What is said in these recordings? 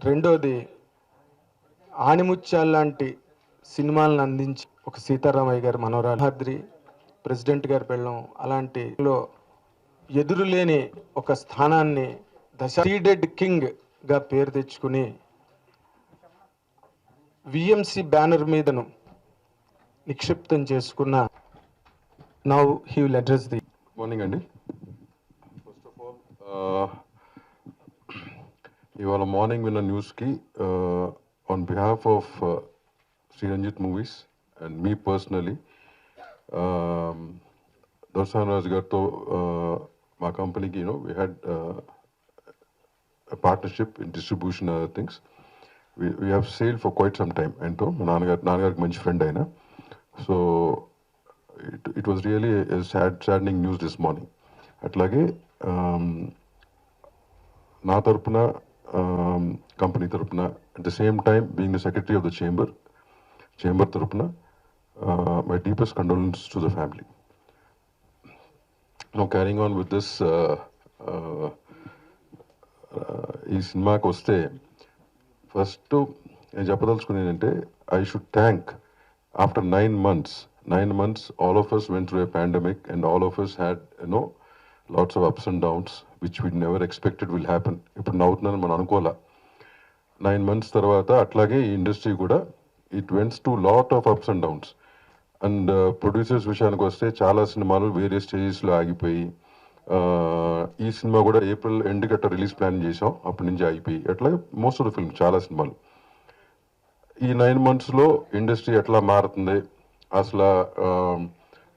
రెండోది ఆణిముత్యాల లాంటి సినిమాలను అందించి ఒక సీతారామయ్య గారి మనవరాలు హాద్రి ప్రెసిడెంట్ గారి పెళ్ళం అలాంటిలో ఎదురులేని ఒక స్థానాన్ని సీడెడ్ కింగ్ గా పేరు తెచ్చుకుని విఎంసి బ్యానర్ మీదను నిక్షిప్తం చేసుకున్న now he will address the morning అండి. ఫస్ట్ ఆఫ్ ఆల్ ఇవాళ మార్నింగ్ విన్న న్యూస్కి on behalf of Sriranjith movies and me personally Darshan Raj గారితో మా కంపెనీకి we had partnership in distribution other things. We have sail for quite some time. ఎంతో మా నాన్నగారికి మంచి ఫ్రెండ్ అయినా. So it was really a saddening news this morning. అట్లాగే నా తరపున కంపెనీ తరపున at the same time being the secretary of the chamber తరపున my deepest condolence to the family. Now carrying on with this, ఈ సినిమాకి వస్తే first నేను చెప్పదలుచుకుని ఏంటంటే I should thank after 9 months, all of us went through a pandemic and all of us had, lots of ups and downs, which we never expected will happen. ఇప్పుడు నవ్వుతున్నాను మనం అనుకోలే. 9 months తర్వాత అట్లాగే ఈ ఇండస్ట్రీ కూడా it vents to lot of ups and downs. And producers విషయానికి వస్తే చాలా సినిమాలు వేరే స్టేజెస్లో ఆగిపోయి, ఈ సినిమా కూడా ఏప్రిల్ ఎండ్ గట్ట రిలీజ్ ప్లాన్ చేసాం, అప్పటి నుంచి ఆగిపోయి, అట్లాగే మోస్ట్ ఆఫ్ ద ఫిల్మ్ చాలా సినిమాలు. ఈ 9 monthsలో ఇండస్ట్రీ ఎట్లా మారుతుంది, అసలు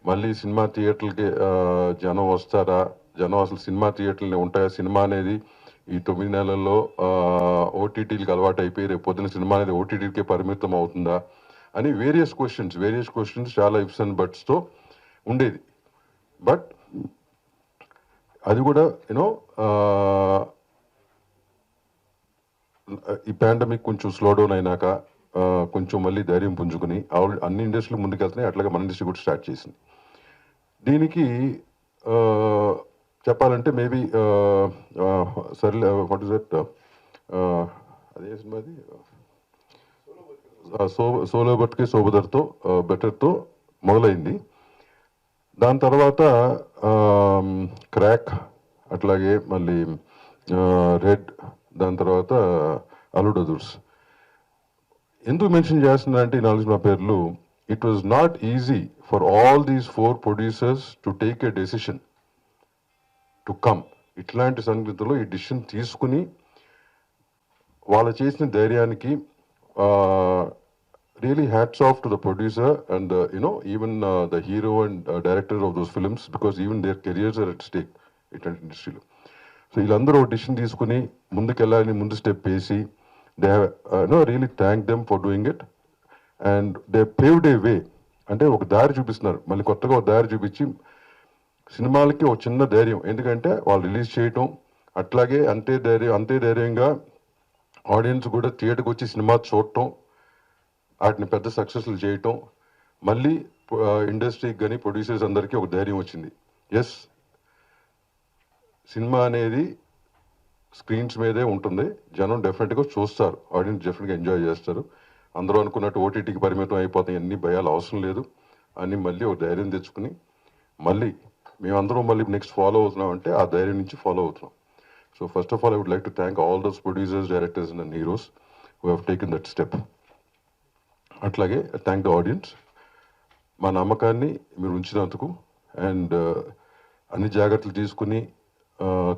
మళ్ళీ సినిమా థియేటర్లకి జనం వస్తారా, జనం అసలు సినిమా థియేటర్లు ఉంటాయా, సినిమా అనేది ఈ 9 నెలల్లో ఓటీటీలకు అలవాటు అయిపోయి రేపు పొద్దున సినిమా అనేది ఓటీటీకే పరిమితం అవుతుందా అని వేరియస్ క్వశ్చన్స్ చాలా ఇఫ్స్ అండ్ బట్స్తో ఉండేది. బట్ అది కూడా ఈ పాండమిక్ కొంచెం స్లో డౌన్ అయినాక కొంచెం మళ్ళీ ధైర్యం పుంజుకుని అన్ని ఇండస్ట్రీలు ముందుకెళ్తున్నాయి, అట్లాగే మన ఇండస్ట్రీ కూడా స్టార్ట్ చేసింది. దీనికి చెప్పాలంటే మేబీ సర్లే వాట్ ఇస్ దట్, అదే సినిమాది సోలో బట్కే సోబదర్తో బెటర్తో మొదలైంది. దాని తర్వాత క్రాక్, అట్లాగే మళ్ళీ రెడ్, దాని తర్వాత అలుడదుర్స్. ఎందుకు మెన్షన్ చేస్తున్నా అంటే ఈ 4 పేర్లు, it was not easy for all these 4 producers to take a decision to come. ఇట్లాంటి సంగతిలో ఈ డిసిషన్ తీసుకుని వాళ్ళు చేసిన ధైర్యానికి really hats off to the producer and even the hero and director of those films, because even their careers are at stake ఇట్లాంటి ఇండస్ట్రీలో. So వీళ్ళందరూ డిసిషన్ తీసుకుని ముందుకెళ్ళాలని ముందు స్టెప్ వేసి they have really thank them for doing it and they paved a way. అంటే ఒక దారి చూపిస్తున్నారు, మళ్ళీ కొత్తగా ఒక దారి చూపించి సినిమాలకి ఒక చిన్న ధైర్యం. ఎందుకంటే వాళ్ళు రిలీజ్ చేయటం, అట్లాగే అంతే ధైర్యంగా ఆడియన్స్ కూడా థియేటర్కి వచ్చి సినిమా చూడటం, వాటిని పెద్ద సక్సెస్లు చేయటం, మళ్ళీ ఇండస్ట్రీకి కానీ ప్రొడ్యూసర్స్ అందరికీ ఒక ధైర్యం వచ్చింది. ఎస్, సినిమా అనేది స్క్రీన్స్ మీదే ఉంటుంది, జనం డెఫినెట్గా చూస్తారు, ఆడియన్స్ డెఫినెట్గా ఎంజాయ్ చేస్తారు. అందరూ అనుకున్నట్టు ఓటీటీకి పరిమితం అయిపోతాయి, అన్ని భయాలు అవసరం లేదు అని మళ్ళీ ఒక ధైర్యం తెచ్చుకుని మళ్ళీ మేమందరం మళ్ళీ నెక్స్ట్ ఫాలో అవుతున్నామంటే ఆ ధైర్యం నుంచి ఫాలో అవుతున్నాం. So first of all I would like to thank all those producers, directors and heroes who have taken that step. అట్లాగే థ్యాంక్ ద ఆడియన్స్, మా నమ్మకాన్ని మీరు ఉంచినందుకు అండ్ అన్ని జాగ్రత్తలు తీసుకుని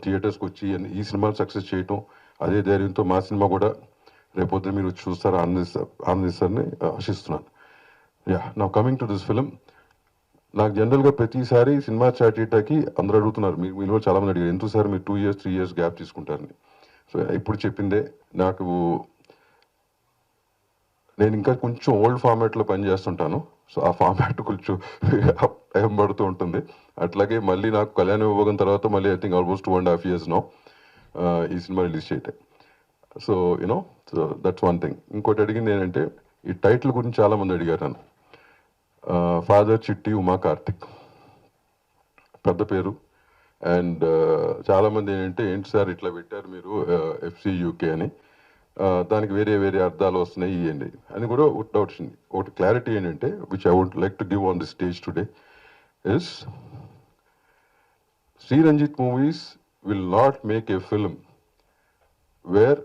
థియేటర్స్కి వచ్చి ఈ సినిమాలు సక్సెస్ చేయటం, అదే ధైర్యంతో మా సినిమా కూడా రేపొద్దు మీరు చూస్తారు, ఆనందిస్తారని ఆశిస్తున్నాను. యా, నా కమింగ్ టు దిస్ ఫిలిం, నాకు జనరల్గా ప్రతిసారి సినిమా స్టార్ట్ చేయటానికి అందరూ అడుగుతున్నారు, మీలో చాలామంది అడిగారు ఎందుకు సార్ మీరు 2 years 3 years గ్యాప్ తీసుకుంటారని. సో ఇప్పుడు చెప్పిందే, నాకు నేను ఇంకా కొంచెం ఓల్డ్ ఫార్మాట్లో పనిచేస్తుంటాను. సో ఆ ఫార్మాట్ కొంచెం భయం పడుతూ ఉంటుంది. అట్లాగే మళ్ళీ నాకు కళ్యాణ విభాగం తర్వాత మళ్ళీ ఐ థింక్ ఆల్మోస్ట్ 2.5 years నో ఈ సినిమా రిలీజ్ చేయటం. So so that's one thing. ఇంకోటి అడిగింది ఏంటంటే ఈ టైటిల్ గురించి చాలామంది అడిగారు నన్ను. ఫాదర్ చిట్టి ఉమా కార్తిక్ పెద్ద పేరు. అండ్ చాలామంది ఏంటంటే ఏంటి సార్ ఇట్లా పెట్టారు మీరు FC UK అని. దానికి వేరే వేరే అర్థాలు వస్తున్నాయి ఇవ్వండి అని కూడా ఒక డౌట్ వచ్చింది. ఒకటి క్లారిటీ ఏంటంటే which I would like to give on the stage today is Sriranjit movies will not make a film where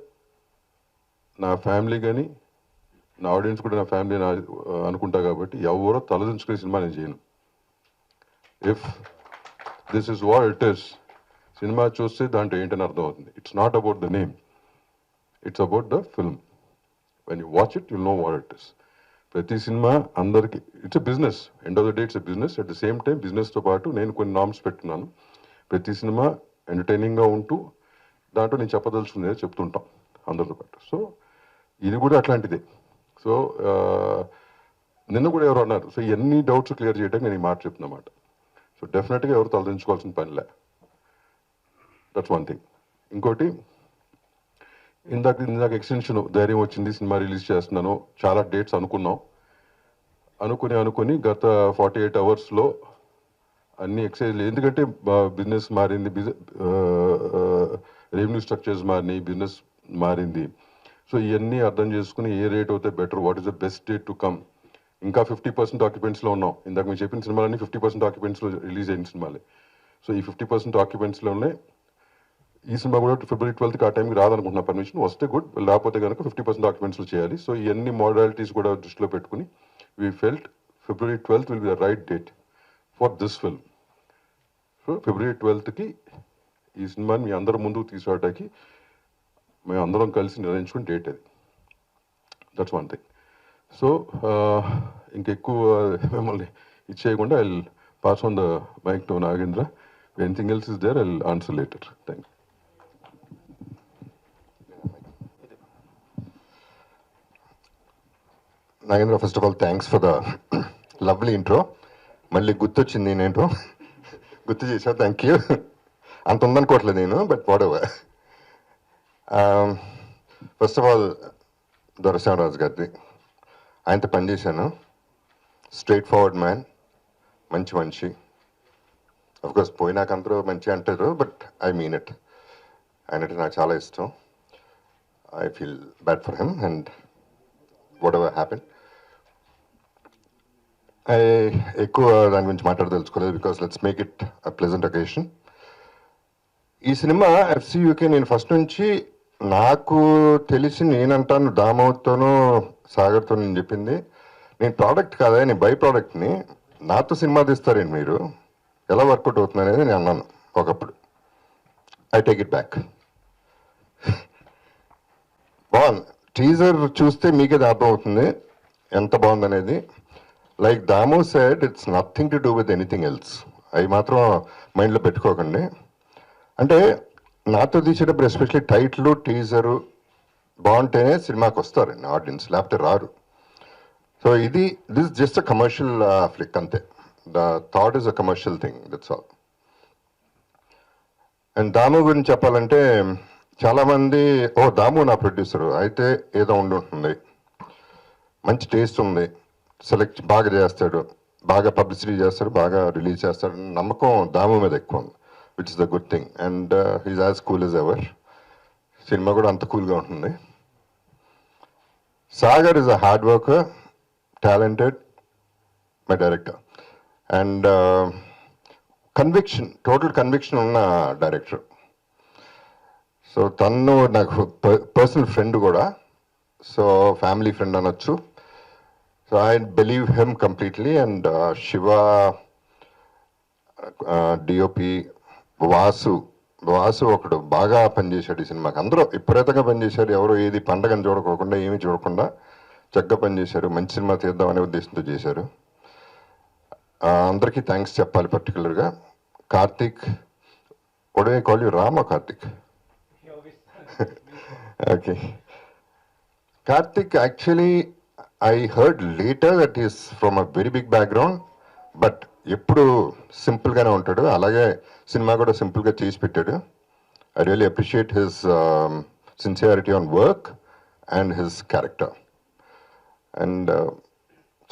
నా ఫ్యామిలీ కానీ నా ఆడియన్స్ కూడా నా ఫ్యామిలీ అనుకుంటా కాబట్టి ఎవరో తలదించుకునే సినిమా నేను చేయను. If this is what it is, cinema చూస్తే దాంట్లో ఏంటని అర్థం అవుతుంది. It's not about the name, it's about the film. When you watch it you'll know what it is. ప్రతి సినిమా అందరికి it's a business, end of the day it's a business. At the same time బిజినెస్తో పాటు నేను కొన్ని norms పెట్టున్నాను. ప్రతి cinema ఎంటర్టైనింగ్గా ఉంటూ దాంట్లో నేను చెప్పదలుచుకునేది చెప్తుంటాం అందరితో పాటు. సో ఇది కూడా అట్లాంటిదే. సో నిన్న కూడా ఎవరు అన్నారు, సో ఎన్ని డౌట్స్ క్లియర్ చేయడానికి నేను ఈ మాట చెప్తున్నమాట. సో డెఫినెట్గా ఎవరు తలదించుకోవాల్సిన పనిలే. That's one thing. ఇంకోటి, ఇందాక ఎక్స్టెన్షన్ ధైర్యం వచ్చింది, సినిమా రిలీజ్ చేస్తున్నాను, చాలా డేట్స్ అనుకుని గత 48 అవర్స్లో అన్ని ఎక్సైజ్. ఎందుకంటే బిజినెస్ మారింది, రెవెన్యూ స్ట్రక్చర్స్ మారినాయి, బిజినెస్ మారింది. సో ఇవన్నీ అర్థం చేసుకుని ఏ రేట్ అవుతే better, what is the best date to come. ఇంకా 50% ఆక్యుపెన్స్లో ఉన్నాం. ఇందాక మీరు చెప్పిన సినిమాలన్నీ 50% ఆక్యుపెన్స్లో రిలీజ్ అయిన సినిమాలే. సో ఈ 50% ఆక్యుపెన్స్లో ఉన్నాయి. ఈ సినిమా కూడా February 12th ఆ టైంకి రాదనుకుంటున్నా పర్మిషన్. వస్తే గుడ్, లేకపోతే కనుక 50% ఆక్యుపెన్స్లో చేయాలి. సో ఇవన్నీ మోడాలిటీస్ కూడా దృష్టిలో పెట్టుకుని we felt February 12th will be the right date for this film. So February 12th ఈ సినిమాని మీ అందరి ముందుకు తీసుకురావడానికి మేము అందరం కలిసి నిర్ణయించుకుని డేట్ అది. That's one thing. సో ఇంకెక్కువ మిమ్మల్ని ఇచ్చేయకుండా I will pass on the mic to Nagendra. Anything else is there I will answer later. Thank you. Nagendra, first of all, thanks for the lovely intro. మళ్ళీ గుర్తొచ్చింది నేనేంటో గుర్తు చేసావు, thank you. అంత ఉందనుకోవట్లేదు నేను, but whatever. First of all Dorasimharaju గారిది, ఆయనతో పనిచేశాను. స్ట్రైట్ ఫార్వర్డ్ మ్యాన్, మంచి మనిషి. అఫ్కోర్స్ పోయినాక అందరూ మంచి అంటారు, బట్ ఐ మీన్ ఇట్. ఆయనంటే నాకు చాలా ఇష్టం. I feel bad for him and whatever happen. ఎక్కువ దాని గురించి మాట్లాడదలుచుకోలేదు, because let's make it a pleasant occasion. ఈ సినిమా FCUK నేను ఫస్ట్ నుంచి నాకు తెలిసి నేనంటాను దామోతోనూ సాగర్తో నేను చెప్పింది, నేను ప్రోడక్ట్ కాదా, నేను బై ప్రోడక్ట్ని, నాతో సినిమా తీస్తారేంటి మీరు, ఎలా వర్కౌట్ అవుతుంది అనేది నేను అన్నాను ఒకప్పుడు. I take it back. బాగుంది. టీజర్ చూస్తే మీకే అర్థం అవుతుంది ఎంత బాగుందనేది. Like Damu said, it's nothing to do with anything else. అవి మాత్రం మైండ్లో పెట్టుకోకండి. అంటే నాతో తీసేటప్పుడు ఎస్పెషల్లీ టైటిల్ టీజరు బాగుంటేనే సినిమాకి వస్తారండి ఆడియన్స్, లేకపోతే రారు. So this just a commercial flick అంతే. The thought is a commercial thing, that's all. And Damu గురించి చెప్పాలంటే చాలామంది, దాము నా ప్రొడ్యూసరు అయితే ఏదో ఉండుంటుంది, మంచి టేస్ట్ ఉంది, సెలెక్ట్ బాగా చేస్తాడు, బాగా పబ్లిసిటీ చేస్తాడు, బాగా రిలీజ్ చేస్తాడు, నమ్మకం దాము మీద ఎక్కువ ఉంది, which is the good thing. And he's as cool as ever. Cinema కూడా అంత కూల్గా ఉంటుంది. Sagar is a hard worker, talented, my director, and total conviction ఉన్న డైరెక్టర్. సో తను నాకు పర్సనల్ ఫ్రెండ్ కూడా, సో ఫ్యామిలీ ఫ్రెండ్ అనొచ్చు. So I believe him completely. And Shiva, DOP Vasu ఒకడు బాగా పనిచేశాడు ఈ సినిమాకి. అందరూ విపరీతంగా పనిచేశారు. ఎవరు ఏది పండగని చూడకోకుండా ఏమీ చూడకుండా చక్కగా పనిచేశారు. మంచి సినిమా తీద్దామనే ఉద్దేశంతో చేశారు. అందరికీ థ్యాంక్స్ చెప్పాలి. పర్టికులర్గా Karthik, what do I call you, Ram or Karthik? Okay. Karthik, actually, I heard later that he is from a very big background, but ఎప్పుడు సింపుల్గానే ఉంటాడు. అలాగే సినిమా కూడా సింపుల్గా చేసి పెట్టాడు. I really appreciate his sincerity on work and his character. And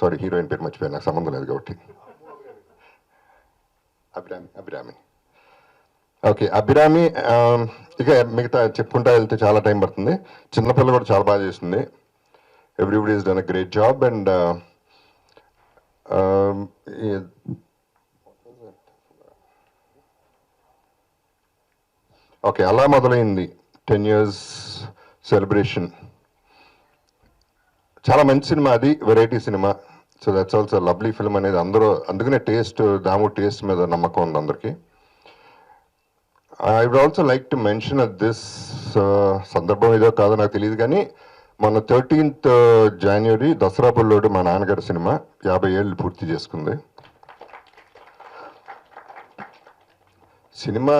sorry, heroine పేరు మర్చిపోయాను, నాకు సంబంధం లేదు కాబట్టి. అభిరామి. ఓకే, అభిరామి ఇక మిగతా చెప్పుకుంటా వెళ్తే చాలా టైం పడుతుంది. చిన్నపిల్ల కూడా చాలా బాగా చేసింది. Everybody is done a great job. And okay, అలా మొదలైంది 10 years సెలబ్రేషన్. చాలా మంచి సినిమా, అది variety cinema. So that's also lovely film అనేది అందరూ, అందుకనే దాము టేస్ట్ మీద నమ్మకం ఉంది అందరికీ. I would also like to mention at this సందర్భం ఏదో కాదో నాకు తెలియదు, కానీ మన 13th January దసరా బుల్లోడు మా నాన్నగారి సినిమా 50 ఏళ్ళు పూర్తి చేసుకుంది. సినిమా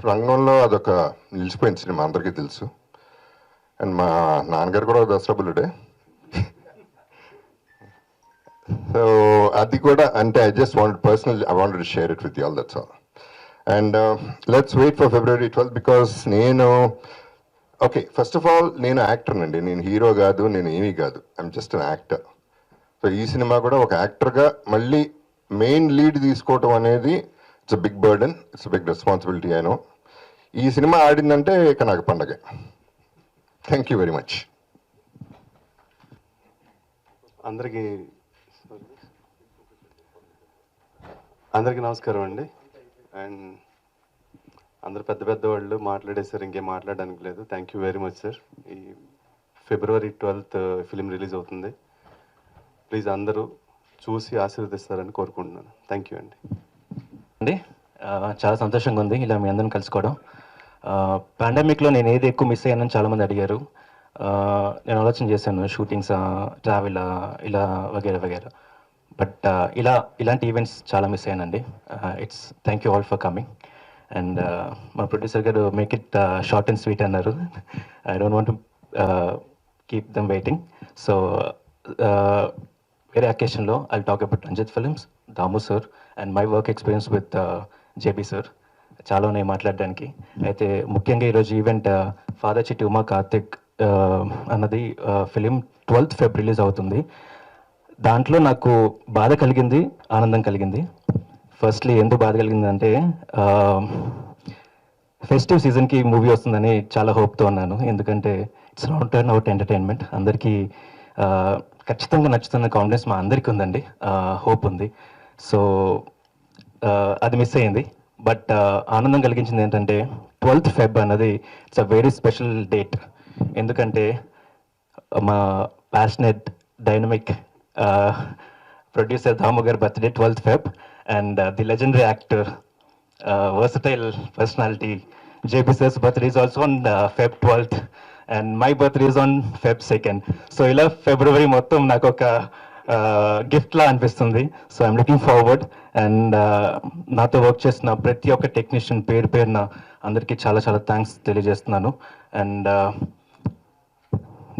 రంగంలో అదొక నిలిచిపోయిన సినిమా, అందరికీ తెలుసు. అండ్ మా నాన్నగారు కూడా దసరా బుల్లుడే. సో అది కూడా అంటే I just want personal, I wanted to share it with you all, that's all. And let's wait for February 12th because నేను ఓకే, ఫస్ట్ ఆఫ్ ఆల్ నేను యాక్టర్ అండి, నేను హీరో కాదు, నేను ఏమీ కాదు, I'm just an actor. So ఈ cinema కూడా ఒక యాక్టర్గా మళ్ళీ మెయిన్ లీడ్ తీసుకోవటం అనేది it's a big burden, it's a big responsibility. అయినో ఈ సినిమా ఆడిందంటే ఇక నాకు పండగే. Thank you very much. అందరికీ నమస్కారం అండి. అండ్ అందరు పెద్ద పెద్ద వాళ్ళు మాట్లాడేశారు, ఇంకేం మాట్లాడడానికి లేదు. Thank you very much sir. ఈ February 12th ఫిలిం రిలీజ్ అవుతుంది. ప్లీజ్ అందరూ చూసి ఆశీర్వదిస్తారని కోరుకుంటున్నాను. థ్యాంక్ యూ అండి. చాలా సంతోషంగా ఉంది ఇలా మీ అందరం కలుసుకోవడం. పాండమిక్లో నేను ఏది ఎక్కువ మిస్ అయ్యానని చాలామంది అడిగారు. నేను ఆలోచన చేశాను, షూటింగ్స్, ట్రావెల్, ఇలా వగేరా వగేరా. బట్ ఇలాంటి ఈవెంట్స్ చాలా మిస్ అయ్యానండి. Thank you all for coming. And మా ప్రొడ్యూసర్ గారు make it short and sweet అన్నారు. I don't want to keep them waiting. So వేరే అకేషన్లో I talk about Ranjith films, Damu sir, and my work experience with JB sir. చాలా ఉన్నాయి మాట్లాడడానికి. అయితే ముఖ్యంగా ఈరోజు ఈవెంట్ ఫాదర్ చిట్టి ఉమా కార్తిక్ అన్నది ఫిలిం 12th Feb రిలీజ్ అవుతుంది. దాంట్లో నాకు బాధ కలిగింది, ఆనందం కలిగింది. ఫస్ట్లీ ఎందుకు బాధ కలిగిందంటే ఫెస్టివ్ సీజన్కి మూవీ వస్తుందని చాలా హోప్తో ఉన్నాను. ఎందుకంటే it's not turn out entertainment. అందరికీ ఖచ్చితంగా నచ్చుతున్న కాన్ఫిడెన్స్ మా అందరికీ ఉందండి, హోప్ ఉంది. సో అది మిస్ అయ్యింది. బట్ ఆనందం కలిగించింది ఏంటంటే 12th Feb అన్నది it's a very special date. ఎందుకంటే మా ప్యాషనెట్ డైనమిక్ ప్రొడ్యూసర్ దాము గారి birthday 12th Feb, and the legendary actor, versatile personality JP sir's birthday is also on Feb 12th, and my birthday is on Feb 2nd. So ఇలా ఫిబ్రవరి మొత్తం నాకు ఒక గిఫ్ట్లా అనిపిస్తుంది. So I'm looking forward. And నాతో work చేసిన ప్రతి ఒక్క technician పేరున అందరికీ చాలా చాలా థ్యాంక్స్ తెలియజేస్తున్నాను. And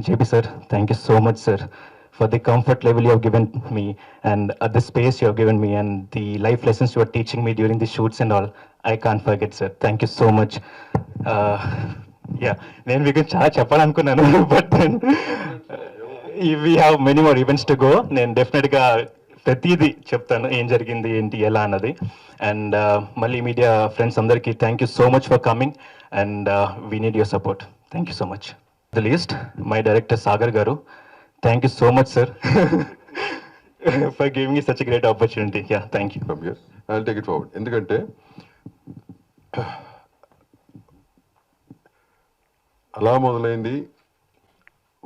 JP sir, thank you so much sir for the comfort level you have given me, and the space you have given me, and the life lessons you are teaching me during the shoots and all. I can't forget sir. Thank you so much. నేను మీకు చాలా చెప్పాలనుకున్నాను, but we have many more events to go. నేను డెఫినెట్గా ప్రతిదీ చెప్తాను, ఏం జరిగింది ఏంటి ఎలా అన్నది. అండ్ మళ్ళీ మీడియా ఫ్రెండ్స్ అందరికీ thank you so much for coming, and we need your support. Thank you so much. The least my director Sagar గారు, thank you so much sir for giving me such great opportunity. Thank you. I will take it forward. ఎందుకంటే అలా మొదలైంది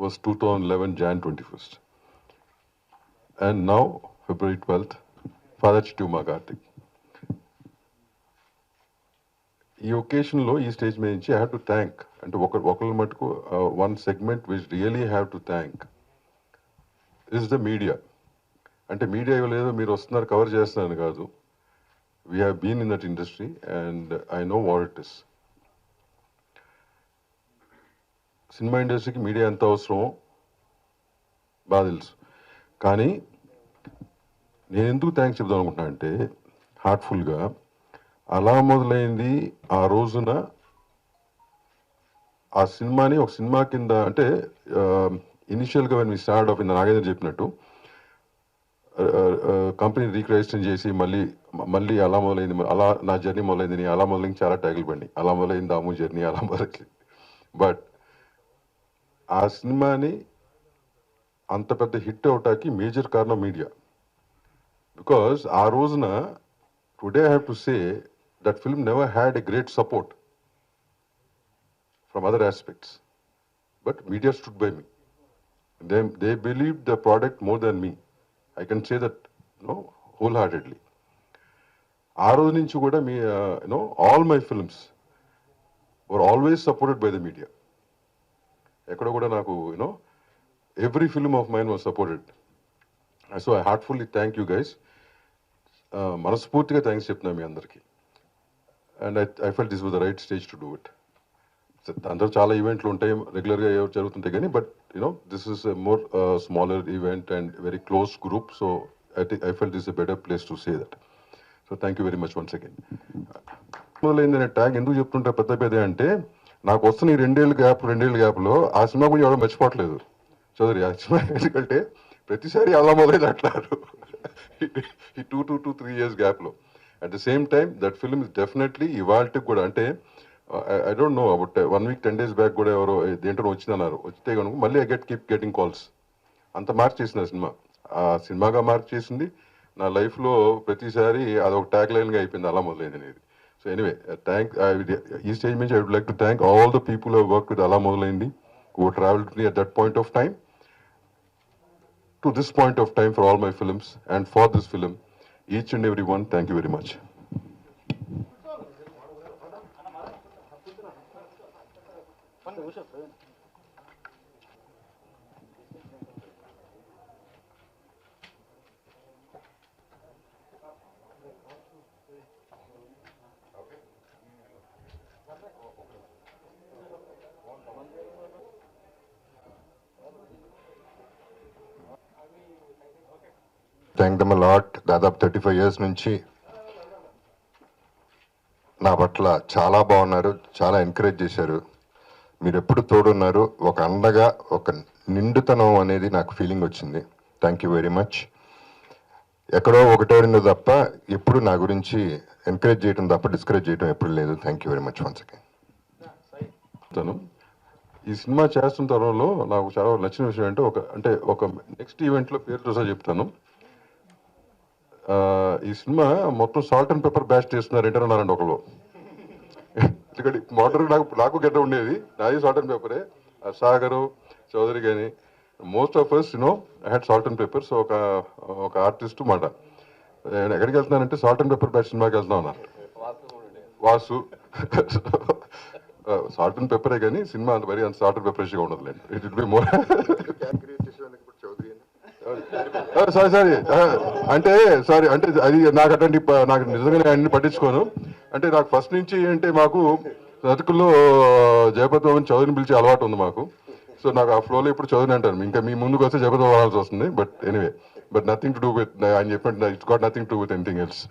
was 2011 Jan 21st, and now February 12th Father Chitti Uma Karthik. ఈ ఒకేషన్లో ఈ stage మీద నుంచి I have to thank, అంటే ఒకళ్ళ మటుకు one segment which really have to thank is the media. అంటే మీడియా ఇవ్వలేదు, మీరు వస్తున్నారు కవర్ చేస్తున్నాను కాదు. We have been in that industry and I know what it is. Cinema ఇండస్ట్రీకి మీడియా ఎంత అవసరమో బాగా తెలుసు. కానీ నేను ఎందుకు థ్యాంక్స్ చెప్దాం అనుకుంటున్నా అంటే హార్ట్ఫుల్గా అలా మొదలైంది ఆ రోజున ఆ సినిమాని ఒక సినిమా కింద, అంటే ఇనిషియల్గా వెన్ వి స్టార్ట్ ఆఫ్, ఇంత నాగేంద్ర చెప్పినట్టు కంపెనీ రీక్రియేషన్ చేసి మళ్ళీ అలా మొదలైంది, అలా నా జర్నీ మొదలైంది, అలా మొదలైంది చాలా ట్యాగులు పడినాయి, అలా మొదలైంది దాము జర్నీ, అలా మొదలైంది. బట్ ఆ సినిమాని అంత పెద్ద హిట్ అవటానికి మేజర్ కారణం మీడియా. బికాస్ ఆ రోజున today I have to say that film never had a great support from other aspects, but media stood by me. They believed the product more than me. I can say that, wholeheartedly. ఆ రోజు నుంచి కూడా మీ all my films were always supported by the media. ఎక్కడ కూడా నాకు every film of mine was supported. So I heartfully thank you guys. మనస్ఫూర్తిగా thanks చెప్తున్నా మీ అందరికీ. And I felt this was the right stage to do it. అందరూ చాలా ఈవెంట్లు ఉంటాయి, రెగ్యులర్గా జరుగుతుంటాయి కానీ, but this is more smaller event and very close group. So I felt this a better place to say that. So thank you very much once again. మొదలైందనే tag ఎందుకు చెప్తుంటే పెద్ద అంటే, నాకు వస్తున్న ఈ 2 ఏళ్ళ గ్యాప్లో ఆ సినిమా గురించి ఎవడో మర్చిపోవట్లేదు చౌదరి. ఆ సినిమా ఎందుకంటే ప్రతిసారి అలా మొదలైంది అంటారు ఈ 2-3 years గ్యాప్లో. At the same time that film is definitely ఇవాళకి కూడా, అంటే I don't know, about 1 week 10 days back కూడా ఎవరో దేంట్లో వచ్చిందన్నారు. వచ్చితే కనుక మళ్ళీ ఐ కీప్ గెటింగ్ కాల్స్. అంత మార్క్ చేసింది ఆ సినిమాగా మార్క్ చేసింది నా లైఫ్లో. ప్రతిసారి అదొక ట్యాగ్ లైన్గా అయిపోయింది అలా మొదలైంది అనేది. సో ఎనీవే ఈ స్టేజ్ నుంచి I would like to thank all the people who work with అలా మొదలైంది, who travelled with me at that point of time to this point of time for all my films and for this film. Each and every one, thank you very much. Thank them a lot. దాదాపు 35 years నుంచి నా పట్ల చాలా బాగున్నారు, చాలా encourage చేశారు. మీరు ఎప్పుడు తోడున్నారు. ఒక అండగా, ఒక నిండుతనం అనేది నాకు ఫీలింగ్ వచ్చింది. Thank you very much. ఎక్కడో ఒకటో తప్ప ఎప్పుడు నా గురించి ఎంకరేజ్ చేయడం తప్ప డిస్కరేజ్ చేయడం ఎప్పుడు లేదు. Thank you very much once again. ఈ సినిమా చేస్తున్న తరంలో నాకు చాలా నచ్చిన విషయం అంటే ఒక నెక్స్ట్ ఈవెంట్లో పేరుతో సహా చెప్తాను. ఈ సినిమా మొత్తం సాల్ట్ అండ్ పెప్పర్ బ్యాచ్ చేస్తున్నారు ఏంటన్నారండి ఒకళ్ళు. ఎందుకంటే మోటార్ నాకు గడ్డ ఉండేది, నాది సాల్ట్ అండ్ పెప్పరే. సాగరు, చౌదరి కానీ most of us I had salt and pepper. So ఒక ఆర్టిస్ట్ మాట ఎక్కడికి వెళ్తున్నానంటే సాల్ట్ అండ్ పెప్పర్ బ్యాచ్ సినిమాకి వెళ్తున్నాం అన్నారు వాసు. సాల్ట్ అండ్ పెప్పరే కానీ సినిమా అంత సాల్ట్ అండ్ పెప్పరేష్గా ఉండదులేండి. It will be more. Sorry అంటే అది నాకు అటువంటి నాకు నిజంగానే అన్ని పట్టించుకోను. అంటే నాకు ఫస్ట్ నుంచి అంటే మాకు రతుకుల్లో జయపద్మని చౌదరిని పిలిచే అలవాటు ఉంది మాకు. సో నాకు ఆ ఫ్లోలో ఇప్పుడు చౌదరి అంటాను. ఇంకా మీ ముందుకు వస్తే జయపద్మ వాడాల్సి వస్తుంది. But anyway, but nothing to do with ఆయన చెప్పినట్టు it's got nothing to do with anything else.